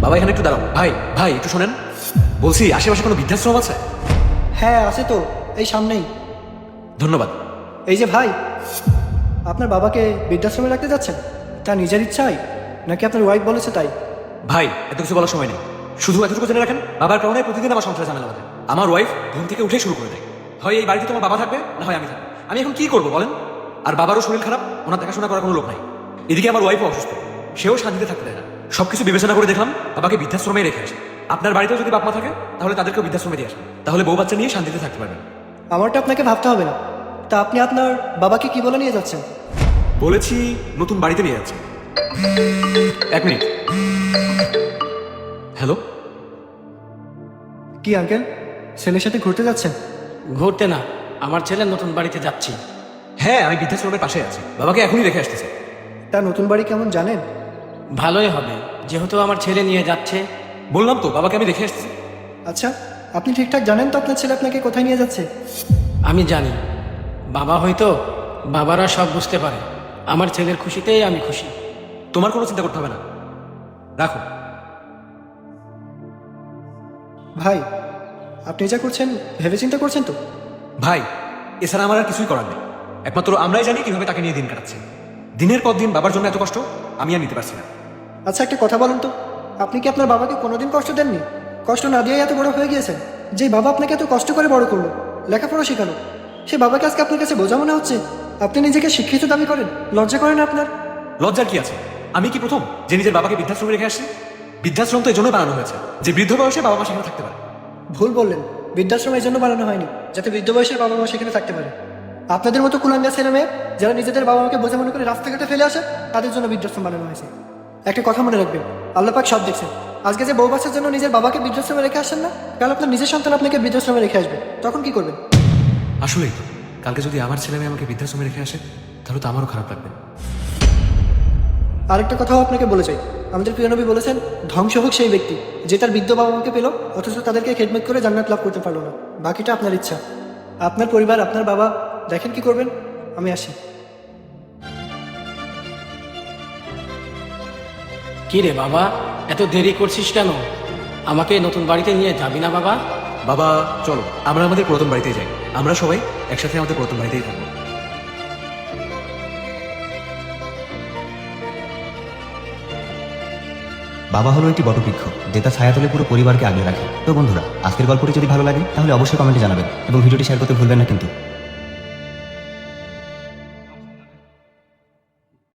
বাবা এখানে একটু দাঁড়াও। ভাই ভাই একটু শোনেন, বলছি আশেপাশে কোনো বৃদ্ধাশ্রম আছে? হ্যাঁ আছে তো, এই সামনেই। ধন্যবাদ। এই যে ভাই, আপনার বাবাকে বৃদ্ধাশ্রমে রাখতে যাচ্ছেন? তার নিজের ইচ্ছাই নাকি আপনার ওয়াইফ বলেছে তাই? ভাই এত কিছু বলার সময় নেই, শুধু এতটুকু জেনে রাখেন, বাবার কারণে প্রতিদিন আমার সংসারে ঝামেলা বাঁধে। আমার ওয়াইফ ঘুম থেকে উঠেই শুরু করে দেয়, হয় এই বাড়িতে তোমার বাবা থাকবে, না হয় আমি থাকবো। আমি এখন কি করবো বলেন? আর বাবারও শরীর খারাপ, ওনার দেখাশোনা করার কোনো লোক নাই। এদিকে আমার ওয়াইফও অসুস্থ, সেও শান্তিতে থাকতে দেয় না। সবকিছু বিবেচনা করে দেখলাম বাবাকে বৃদ্ধাশ্রমে রেখে আসে। আপনার বাড়িতেও যদি বাপ মা থাকে তাহলে তাদেরকেও বৃদ্ধাশ্রমে দিয়ে আসেন, তাহলে বউ বাচ্চা নিয়ে শান্তিতে থাকতে পারবেন। আমারটা আপনাকে ভাবতে হবে না। তা আপনি আপনার বাবাকে কি বলে নিয়ে যাচ্ছেন? বলেছি নতুন বাড়িতে নিয়ে যাচ্ছে। এক মিনিট। হ্যালো। কি আঙ্কেল, ছেলের সাথে ঘুরতে যাচ্ছেন? ঘুরতে না, আমার ছেলে নতুন বাড়িতে যাচ্ছি। হ্যাঁ আমি বৃদ্ধাশ্রমের পাশে আছি, বাবাকে এখনই রেখে আসতেছে। তার নতুন বাড়ি কেমন জানেন? ভালোই হবে, যেহেতু আমার ছেলে নিয়ে যাচ্ছে। বললাম তো বাবাকে আমি রেখে আসতেছি। আচ্ছা, আপনি ঠিকঠাক জানেন তো আপনার ছেলে আপনাকে কোথায় নিয়ে যাচ্ছে? আমি জানি, বাবা হয়তো, বাবারা সব বুঝতে পারে। আমার ছেলের খুশিতেই আমি খুশি। তোমার কোনো চিন্তা করতে হবে না, রাখো। ভাই, আপনি যা করছেন ভেবে চিন্তা করছেন তো? ভাই এছাড়া আমার আর কিছুই করার নেই, একমাত্র আমরাই জানি কিভাবে তাকে নিয়ে দিন কাটাচ্ছে। দিনের পর দিন বাবার জন্য এত কষ্ট আমি আর নিতে পারছি না। আচ্ছা একটা কথা বলুন তো, আপনি কি আপনার বাবাকে কোনোদিন কষ্ট দেননি? কষ্ট না দিয়ে এত বড় হয়ে গিয়েছেন। যে বাবা আপনাকে এত কষ্ট করে বড় করলো, লেখাপড়া শেখালো, সে বাবাকে আজকে আপনার কাছে বোঝা মনে হচ্ছে? আপনি নিজেকে শিক্ষিত দাবি করেন, লজ্জা করেন আপনার? লজ্জার কি আছে? আমি কি প্রথম যে নিজের বাবাকে বৃদ্ধাশ্রমে রেখে আসছি? বৃদ্ধাশ্রম তো এই জন্য বানানো হয়েছে যে বৃদ্ধ বয়সে বাবা মা সেখানে থাকতে পারে। ভুল বললেন, বৃদ্ধাশ্রম এই জন্য বানানো হয়নি যাতে বৃদ্ধ বয়সের বাবা মা সেখানে থাকতে পারে। আপনাদের মতো কুলাঙ্গা ছেলে মেয়ে যারা নিজেদের বাবা মাকে বোঝা মনে করে রাস্তাঘাটে ফেলে আসে, তাদের জন্য বৃদ্ধাশ্রম বানানো হয়েছে। একটা কথা মনে রাখবেন, আল্লাহ পাক সব দেখছেন। আজকে যে বউ বাচ্চার জন্য নিজের বাবাকে বৃদ্ধাশ্রমে রেখে আসেন না, কাল আপনার নিজের সন্তান আপনাকে বৃদ্ধাশ্রমে রেখে আসবে, তখন কি করবেন? আসলেই তো, কালকে যদি আমার ছেলে মেয়ে আমাকে বৃদ্ধাশ্রমে রেখে আসে তাহলে তো আমারও খারাপ লাগবে। আরেকটা কথাও আপনাকে বলে চাই, আমাদের প্রিয় নবী বলেছেন, ধ্বংস হোক সেই ব্যক্তি যে তার বৃদ্ধ বাবা মাকে পেল অথচ তাদেরকে খেদমত করে জান্নাত লাভ করতে পারলো না। বাকিটা আপনার ইচ্ছা, আপনার পরিবার, আপনার বাবা, দেখেন কি করবেন। আমি আসি। কি রে বাবা, এত দেরি করছিস কেন? আমাকে নতুন বাড়িতে নিয়ে যাবি না বাবা? বাবা চলো আমরা আমাদের পুরাতন বাড়িতেই যাই, আমরা সবাই একসাথে আমাদের পুরাতন বাড়িতেই থাকবো। বাবা হলো একটি বটবৃক্ষ যে তার ছায়া তলে পুরো পরিবারকে আগলে রাখে। তো বন্ধুরা, আজকের গল্পটি যদি ভালো লাগে তাহলে অবশ্যই কমেন্টে জানাবেন এবং ভিডিওটি শেয়ার করতে ভুলবেন না কিন্তু।